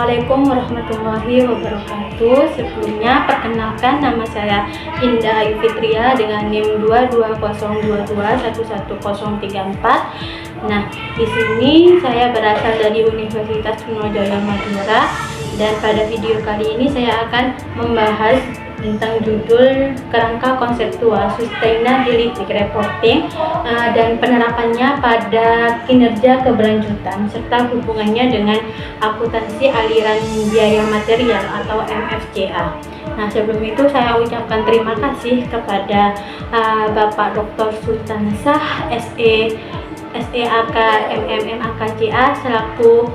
Assalamualaikum warahmatullahi wabarakatuh. Sebelumnya perkenalkan, nama saya Indah Ayu Fitria dengan NIM 22022111034. Nah, di sini saya berasal dari Universitas Trunojoyo Madura, dan pada video kali ini saya akan membahas tentang judul kerangka konseptual sustainability reporting dan penerapannya pada kinerja keberlanjutan serta hubungannya dengan akuntansi aliran biaya material atau MFCA. Nah, sebelum itu saya ucapkan terima kasih kepada Bapak Dr. Sultansah SEAK MMMAKCA selaku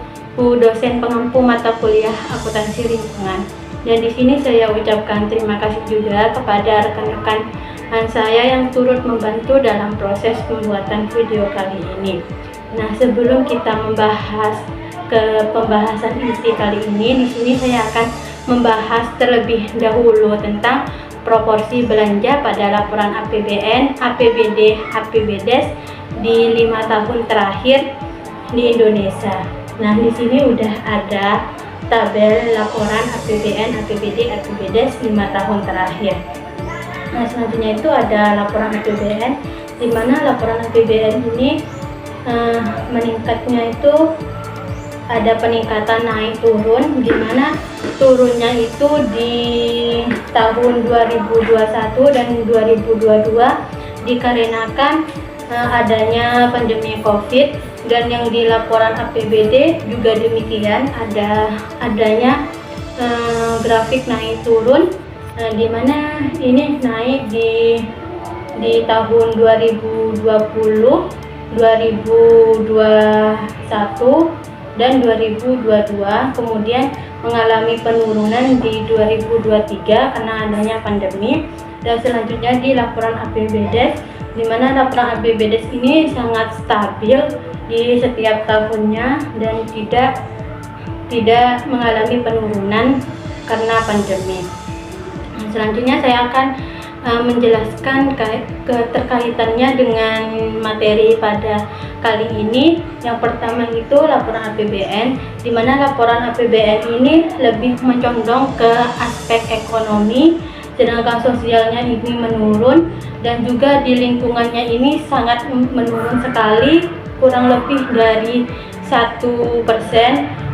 dosen pengampu mata kuliah akuntansi lingkungan. Dan di sini saya ucapkan terima kasih juga kepada rekan-rekan saya yang turut membantu dalam proses pembuatan video kali ini. Nah, sebelum kita membahas ke pembahasan inti kali ini, di sini saya akan membahas terlebih dahulu tentang proporsi belanja pada laporan APBN, APBD, APBDes di 5 tahun terakhir di Indonesia. Nah, di sini udah ada tabel laporan APBN, APBD, APBDes 5 tahun terakhir. Nah, selanjutnya itu ada laporan APBN, di mana laporan APBN ini meningkatnya itu ada peningkatan naik turun, di mana turunnya itu di tahun 2021 dan 2022 dikarenakan adanya pandemi COVID. Dan yang di laporan APBD juga demikian, adanya grafik naik turun, di mana ini naik di tahun 2020, 2021 dan 2022, kemudian mengalami penurunan di 2023 karena adanya pandemi. Dan selanjutnya di laporan APBDes, di mana laporan APBDes ini sangat stabil di setiap tahunnya dan tidak mengalami penurunan karena pandemi. Selanjutnya saya akan menjelaskan keterkaitannya dengan materi pada kali ini. Yang pertama itu laporan APBN, di mana laporan APBN ini lebih mencondong ke aspek ekonomi, sedangkan sosialnya ini menurun, dan juga di lingkungannya ini sangat menurun sekali, kurang lebih dari 1%.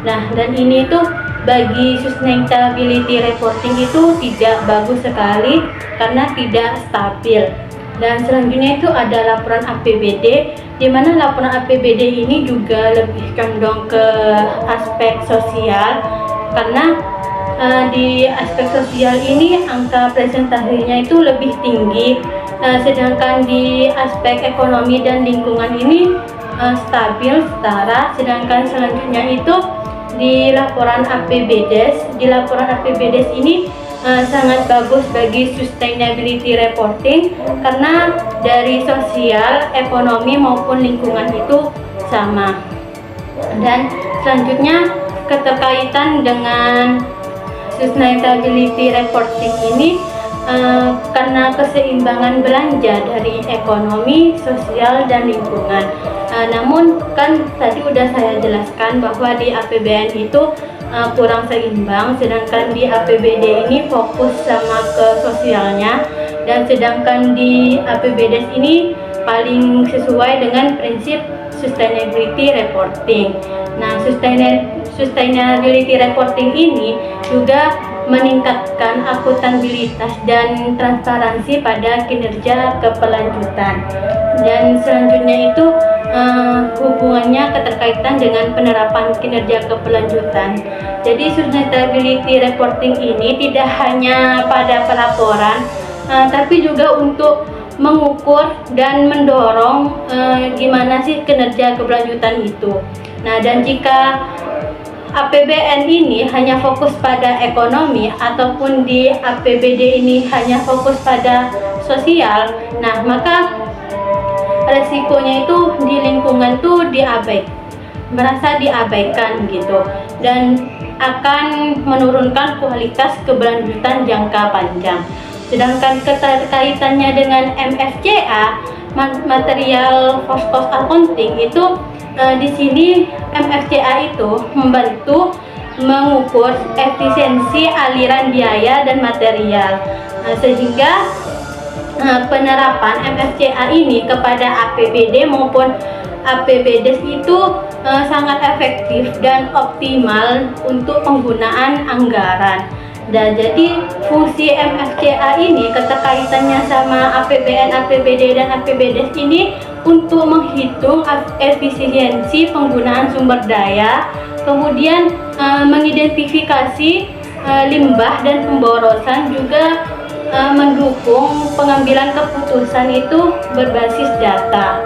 Nah, dan ini tuh bagi sustainability reporting itu tidak bagus sekali karena tidak stabil. Dan selanjutnya itu ada laporan APBD, di mana laporan APBD ini juga lebih condong ke aspek sosial, karena di aspek sosial ini angka presentasinya itu lebih tinggi, sedangkan di aspek ekonomi dan lingkungan ini stabil, setara. Sedangkan selanjutnya itu di laporan APBDes, ini sangat bagus bagi sustainability reporting karena dari sosial, ekonomi maupun lingkungan itu sama. Dan selanjutnya keterkaitan dengan sustainability reporting ini karena keseimbangan belanja dari ekonomi, sosial, dan lingkungan. Namun kan tadi udah saya jelaskan bahwa di APBN itu kurang seimbang, sedangkan di APBD ini fokus sama ke sosialnya, dan sedangkan di APBDes ini paling sesuai dengan prinsip sustainability reporting. Nah, sustainability reporting ini juga meningkatkan akuntabilitas dan transparansi pada kinerja keberlanjutan. Dan selanjutnya itu hubungannya keterkaitan dengan penerapan kinerja keberlanjutan. Jadi sustainability reporting ini tidak hanya pada pelaporan, tapi juga untuk mengukur dan mendorong gimana sih kinerja keberlanjutan itu. Nah, dan jika APBN ini hanya fokus pada ekonomi ataupun di APBD ini hanya fokus pada sosial, nah maka resikonya itu di lingkungan tuh merasa diabaikan gitu, dan akan menurunkan kualitas keberlanjutan jangka panjang. Sedangkan keterkaitannya dengan MFCA, material first cost accounting, itu di sini MFCA itu membantu mengukur efisiensi aliran biaya dan material. Sehingga penerapan MFCA ini kepada APBD maupun APBDes itu sangat efektif dan optimal untuk penggunaan anggaran. Dan jadi fungsi MFCA ini keterkaitannya sama APBN, APBD dan APBDes ini untuk menghitung efisiensi penggunaan sumber daya, kemudian mengidentifikasi limbah dan pemborosan, juga mendukung pengambilan keputusan itu berbasis data.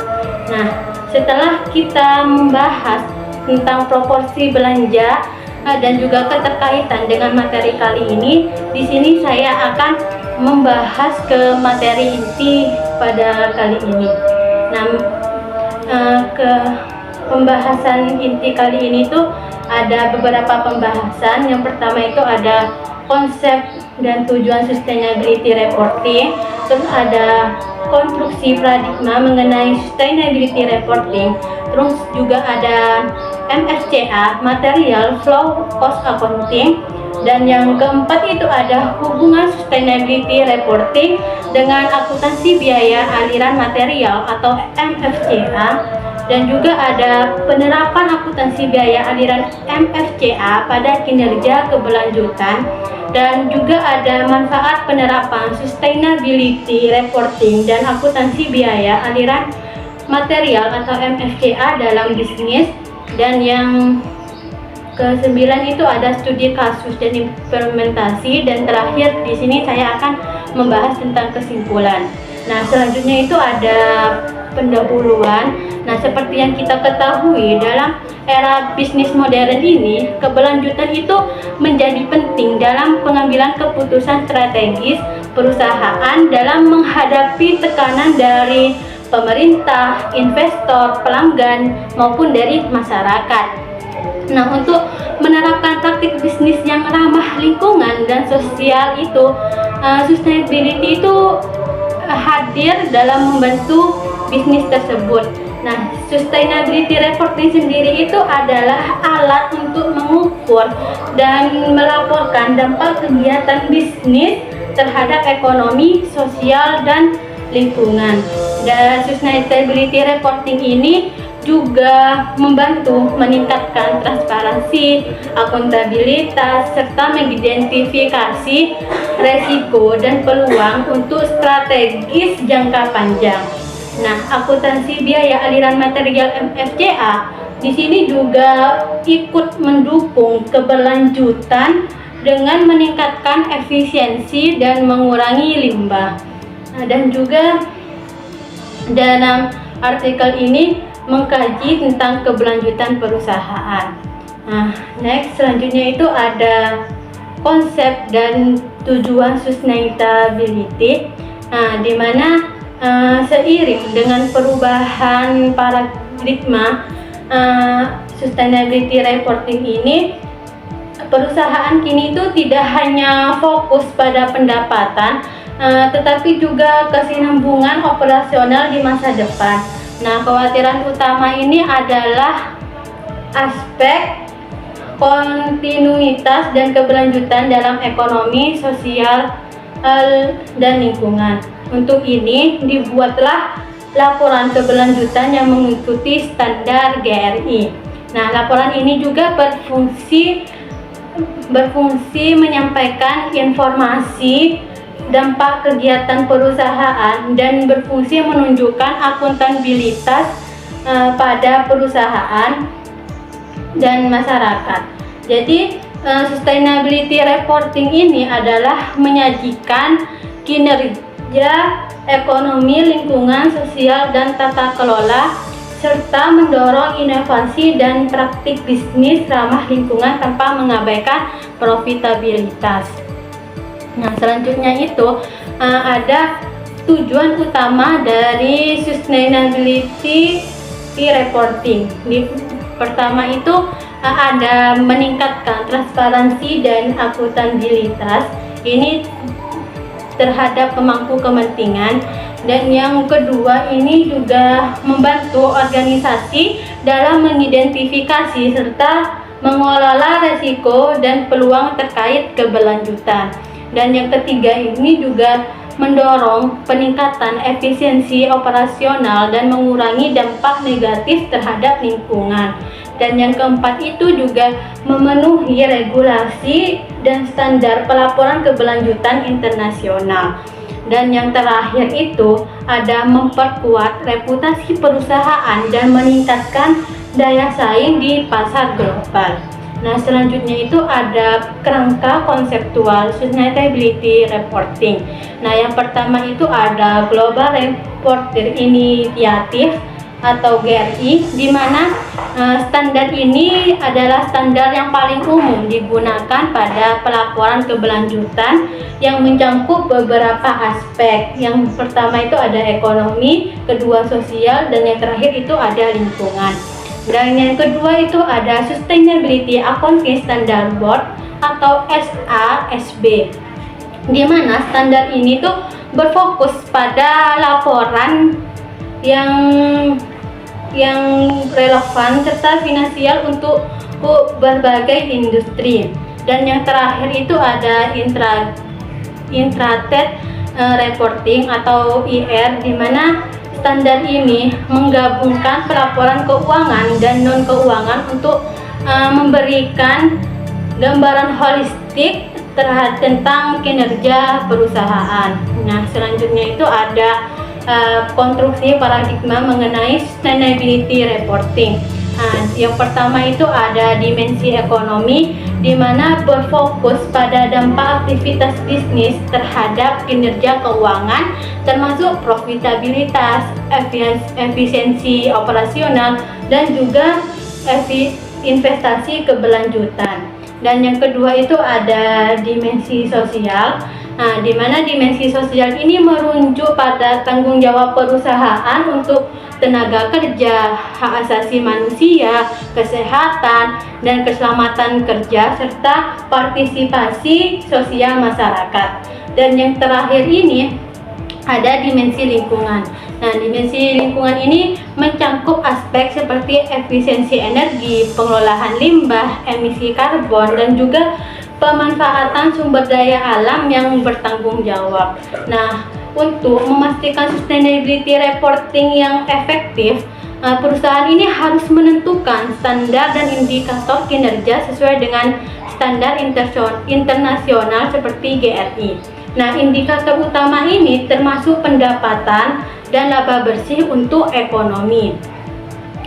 Nah, setelah kita membahas tentang proporsi belanja dan juga keterkaitan dengan materi kali ini, di sini saya akan membahas ke materi inti pada kali ini. Nah, ke pembahasan inti kali ini tuh ada beberapa pembahasan. Yang pertama itu ada konsep dan tujuan sustainability reporting, terus ada konstruksi paradigma mengenai sustainability reporting, terus juga ada MFCA, material flow cost accounting, dan yang keempat itu ada hubungan sustainability reporting dengan akuntansi biaya aliran material atau MFCA, dan juga ada penerapan akuntansi biaya aliran MFCA pada kinerja keberlanjutan, dan juga ada manfaat penerapan sustainability reporting dan akuntansi biaya aliran material atau MFCA dalam bisnis. Dan yang ke-9 itu ada studi kasus dan implementasi, dan terakhir di sini saya akan membahas tentang kesimpulan. Nah, selanjutnya itu ada pendahuluan. Nah, seperti yang kita ketahui, dalam era bisnis modern ini, keberlanjutan itu menjadi penting dalam pengambilan keputusan strategis perusahaan dalam menghadapi tekanan dari pemerintah, investor, pelanggan, maupun dari masyarakat. Nah, untuk menerapkan praktik bisnis yang ramah lingkungan dan sosial itu, sustainability itu hadir dalam membantu bisnis tersebut. Nah, sustainability reporting sendiri itu adalah alat untuk mengukur dan melaporkan dampak kegiatan bisnis terhadap ekonomi, sosial, dan lingkungan. Dan sustainability reporting ini juga membantu meningkatkan transparansi, akuntabilitas, serta mengidentifikasi resiko dan peluang untuk strategis jangka panjang. Nah, akuntansi biaya aliran material MFCA di sini juga ikut mendukung keberlanjutan dengan meningkatkan efisiensi dan mengurangi limbah. Nah, dan juga dalam artikel ini mengkaji tentang keberlanjutan perusahaan. Nah, next selanjutnya itu ada konsep dan tujuan sustainability. Nah, di mana seiring dengan perubahan paradigma sustainability reporting ini, perusahaan kini itu tidak hanya fokus pada pendapatan, tetapi juga kesinambungan operasional di masa depan. Nah, kekhawatiran utama ini adalah aspek kontinuitas dan keberlanjutan dalam ekonomi, sosial, dan lingkungan. Untuk ini dibuatlah laporan keberlanjutan yang mengikuti standar GRI. Nah, laporan ini juga berfungsi menyampaikan informasi dampak kegiatan perusahaan dan berfungsi menunjukkan akuntabilitas pada perusahaan dan masyarakat. Jadi sustainability reporting ini adalah menyajikan kinerja ekonomi, lingkungan, sosial, dan tata kelola, serta mendorong inovasi dan praktik bisnis ramah lingkungan tanpa mengabaikan profitabilitas. Nah, selanjutnya itu ada tujuan utama dari sustainability reporting. Pertama itu ada meningkatkan transparansi dan akuntabilitas ini terhadap pemangku kepentingan, dan yang kedua ini juga membantu organisasi dalam mengidentifikasi serta mengelola resiko dan peluang terkait keberlanjutan. Dan yang ketiga ini juga mendorong peningkatan efisiensi operasional dan mengurangi dampak negatif terhadap lingkungan. Dan yang keempat itu juga memenuhi regulasi dan standar pelaporan keberlanjutan internasional. Dan yang terakhir itu ada memperkuat reputasi perusahaan dan meningkatkan daya saing di pasar global. Nah, selanjutnya itu ada kerangka konseptual sustainability reporting. Nah, yang pertama itu ada Global Reporting Initiative atau GRI, di mana standar ini adalah standar yang paling umum digunakan pada pelaporan keberlanjutan yang mencakup beberapa aspek. Yang pertama itu ada ekonomi, kedua sosial, dan yang terakhir itu ada lingkungan. Dan yang kedua itu ada Sustainability Accounting Standard Board atau SASB, di mana standar ini tuh berfokus pada laporan yang relevan serta finansial untuk berbagai industri. Dan yang terakhir itu ada intrated reporting atau IR, di mana standar ini menggabungkan pelaporan keuangan dan non keuangan untuk memberikan gambaran holistik tentang kinerja perusahaan. Nah, selanjutnya itu ada konstruksi paradigma mengenai sustainability reporting. Yang pertama itu ada dimensi ekonomi, di mana berfokus pada dampak aktivitas bisnis terhadap kinerja keuangan, termasuk profitabilitas, efisiensi operasional, dan juga investasi keberlanjutan. Dan yang kedua itu ada dimensi sosial, di mana dimensi sosial ini merujuk pada tanggung jawab perusahaan untuk tenaga kerja, hak asasi manusia, kesehatan, dan keselamatan kerja, serta partisipasi sosial masyarakat. Dan yang terakhir ini ada dimensi lingkungan. Nah, dimensi lingkungan ini mencakup aspek seperti efisiensi energi, pengelolaan limbah, emisi karbon, dan juga pemanfaatan sumber daya alam yang bertanggung jawab. Nah, untuk memastikan sustainability reporting yang efektif, perusahaan ini harus menentukan standar dan indikator kinerja sesuai dengan standar internasional seperti GRI. Nah, indikator utama ini termasuk pendapatan dan laba bersih untuk ekonomi.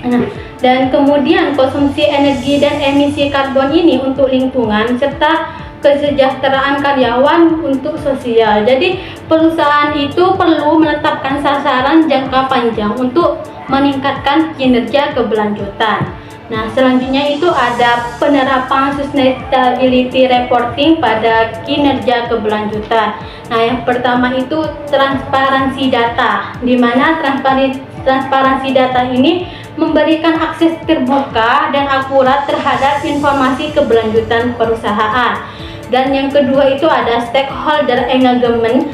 Nah, dan kemudian konsumsi energi dan emisi karbon ini untuk lingkungan, serta kesejahteraan karyawan untuk sosial. Jadi perusahaan itu perlu menetapkan sasaran jangka panjang untuk meningkatkan kinerja keberlanjutan. Nah, selanjutnya itu ada penerapan sustainability reporting pada kinerja keberlanjutan. Nah, yang pertama itu transparansi data, di mana transparansi data ini memberikan akses terbuka dan akurat terhadap informasi keberlanjutan perusahaan. Dan yang kedua itu ada stakeholder engagement,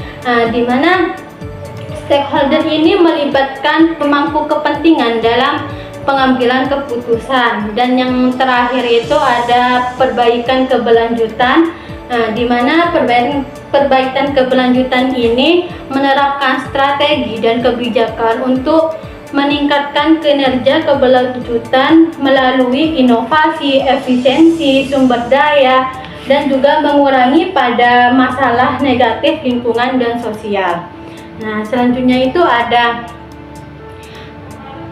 di mana stakeholder ini melibatkan pemangku kepentingan dalam pengambilan keputusan. Dan yang terakhir itu ada perbaikan keberlanjutan, di mana perbaikan keberlanjutan ini menerapkan strategi dan kebijakan untuk meningkatkan kinerja keberlanjutan melalui inovasi, efisiensi sumber daya, dan juga mengurangi pada masalah negatif lingkungan dan sosial. Nah, selanjutnya itu ada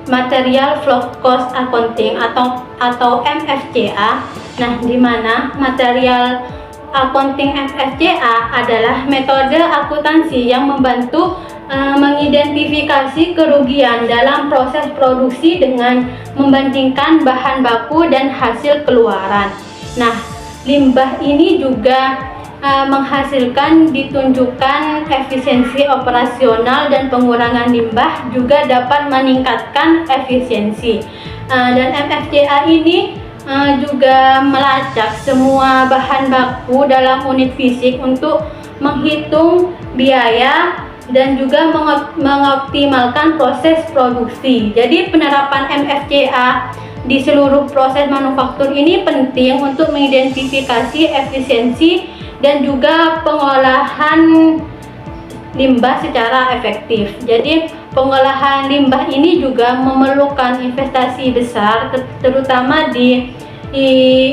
Material Flow Cost Accounting atau MFCA. Nah, di mana Material Accounting MFCA adalah metode akuntansi yang membantu mengidentifikasi kerugian dalam proses produksi dengan membandingkan bahan baku dan hasil keluaran. Nah, limbah ini juga menghasilkan ditunjukkan efisiensi operasional, dan pengurangan limbah juga dapat meningkatkan efisiensi. Dan MFCA ini juga melacak semua bahan baku dalam unit fisik untuk menghitung biaya dan juga mengoptimalkan proses produksi. Jadi penerapan MFCA di seluruh proses manufaktur ini penting untuk mengidentifikasi efisiensi dan juga pengolahan limbah secara efektif. Jadi pengolahan limbah ini juga memerlukan investasi besar, terutama di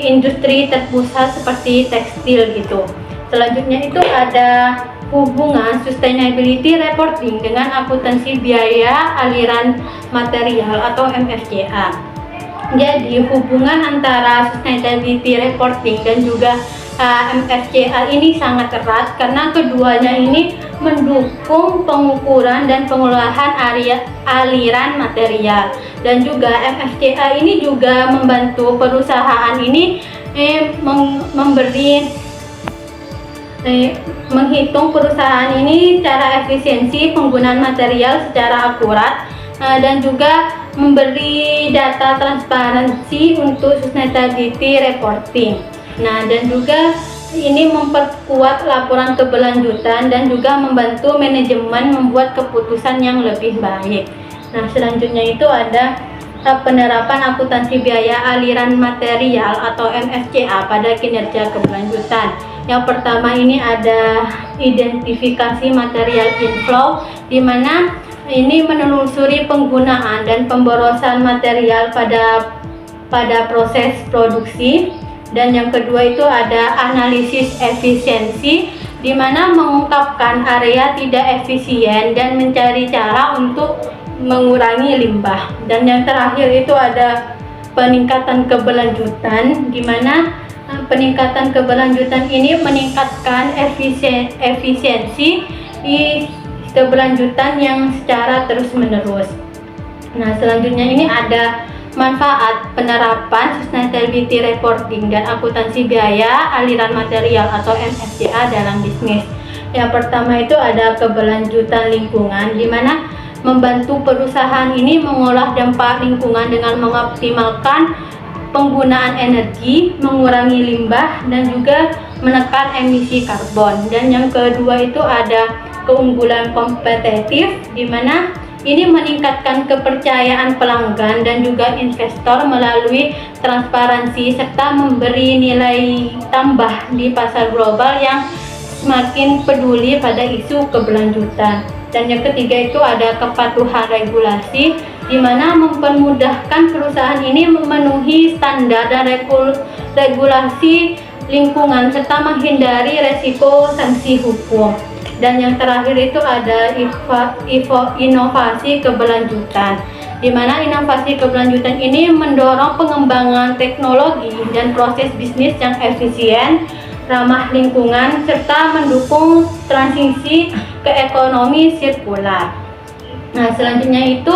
industri terpusat seperti tekstil gitu. Selanjutnya itu ada hubungan sustainability reporting dengan akuntansi biaya aliran material atau MFCA. Jadi hubungan antara sustainability reporting dan juga MFCA ini sangat erat karena keduanya ini mendukung pengukuran dan pengolahan aliran material, dan juga MFCA ini juga membantu perusahaan ini menghitung perusahaan ini cara efisiensi penggunaan material secara akurat, dan juga memberi data transparansi untuk sustainability reporting. Nah, dan juga ini memperkuat laporan keberlanjutan dan juga membantu manajemen membuat keputusan yang lebih baik. Nah, selanjutnya itu ada penerapan akuntansi biaya aliran material atau MFCA pada kinerja keberlanjutan. Yang pertama ini ada identifikasi material inflow, di mana ini menelusuri penggunaan dan pemborosan material pada proses produksi. Dan yang kedua itu ada analisis efisiensi, di mana mengungkapkan area tidak efisien dan mencari cara untuk mengurangi limbah. Dan yang terakhir itu ada peningkatan keberlanjutan, di mana peningkatan keberlanjutan ini meningkatkan efisiensi di keberlanjutan yang secara terus-menerus. Nah, selanjutnya ini ada manfaat penerapan sustainability reporting dan akuntansi biaya aliran material atau MFCA dalam bisnis. Yang pertama itu ada keberlanjutan lingkungan, di mana membantu perusahaan ini mengolah dampak lingkungan dengan mengoptimalkan penggunaan energi, mengurangi limbah, dan juga menekan emisi karbon. Dan yang kedua itu ada keunggulan kompetitif, di mana ini meningkatkan kepercayaan pelanggan dan juga investor melalui transparansi serta memberi nilai tambah di pasar global yang semakin peduli pada isu keberlanjutan. Dan yang ketiga itu ada kepatuhan regulasi, di mana mempermudahkan perusahaan ini memenuhi standar dan regulasi lingkungan serta menghindari resiko sanksi hukum. Dan yang terakhir itu ada inovasi keberlanjutan, di mana inovasi keberlanjutan ini mendorong pengembangan teknologi dan proses bisnis yang efisien, ramah lingkungan, serta mendukung transisi ke ekonomi sirkular. Nah, selanjutnya itu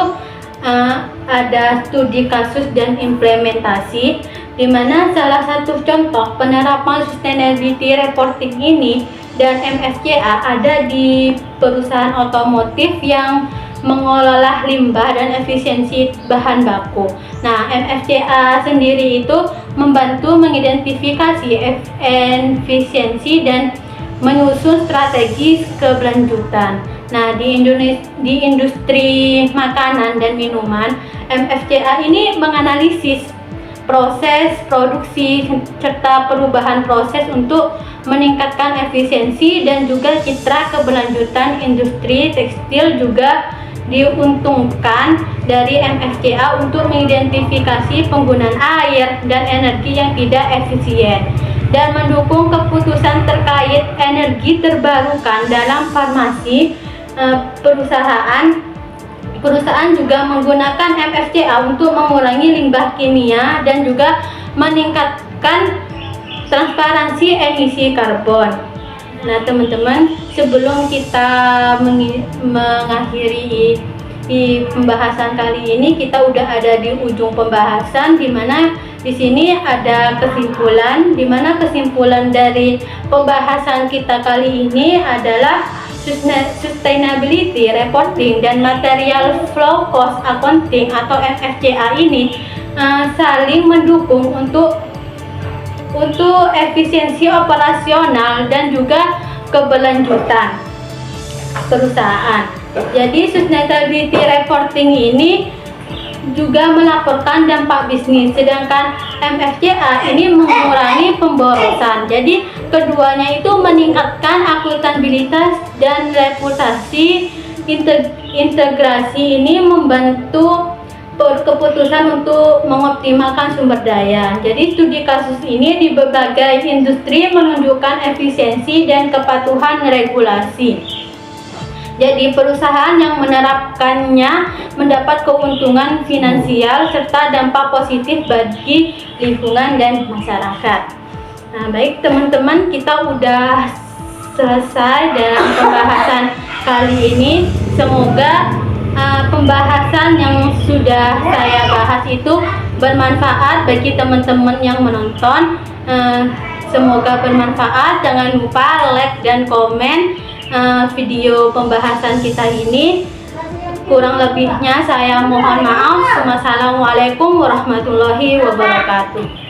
ada studi kasus dan implementasi, di mana salah satu contoh penerapan sustainability reporting ini dan MFCA ada di perusahaan otomotif yang mengelola limbah dan efisiensi bahan baku. Nah, MFCA sendiri itu membantu mengidentifikasi efisiensi dan menyusun strategi keberlanjutan. Nah, di industri makanan dan minuman, MFCA ini menganalisis proses produksi serta perubahan proses untuk meningkatkan efisiensi, dan juga citra keberlanjutan industri tekstil juga diuntungkan dari MFCA untuk mengidentifikasi penggunaan air dan energi yang tidak efisien dan mendukung keputusan terkait energi terbarukan dalam farmasi. Perusahaan juga menggunakan MFCA untuk mengurangi limbah kimia dan juga meningkatkan transparansi emisi karbon. Nah, teman-teman, sebelum kita mengakhiri pembahasan kali ini, kita udah ada di ujung pembahasan, di mana di sini ada kesimpulan, di mana kesimpulan dari pembahasan kita kali ini adalah sustainability reporting dan material flow cost accounting atau MFCA ini saling mendukung untuk efisiensi operasional dan juga keberlanjutan perusahaan. Jadi sustainability reporting ini juga melaporkan dampak bisnis, sedangkan MFCA ini mengurangi pemborosan. Jadi keduanya itu meningkatkan akuntabilitas dan reputasi. Integrasi ini membantu keputusan untuk mengoptimalkan sumber daya. Jadi studi kasus ini di berbagai industri menunjukkan efisiensi dan kepatuhan regulasi. Jadi perusahaan yang menerapkannya mendapat keuntungan finansial serta dampak positif bagi lingkungan dan masyarakat. Nah, baik teman-teman, kita udah selesai dalam pembahasan kali ini. Semoga pembahasan yang sudah saya bahas itu bermanfaat bagi teman-teman yang menonton. Semoga bermanfaat. Jangan lupa like dan komen video pembahasan kita ini. Kurang lebihnya saya mohon maaf. Wassalamualaikum warahmatullahi wabarakatuh.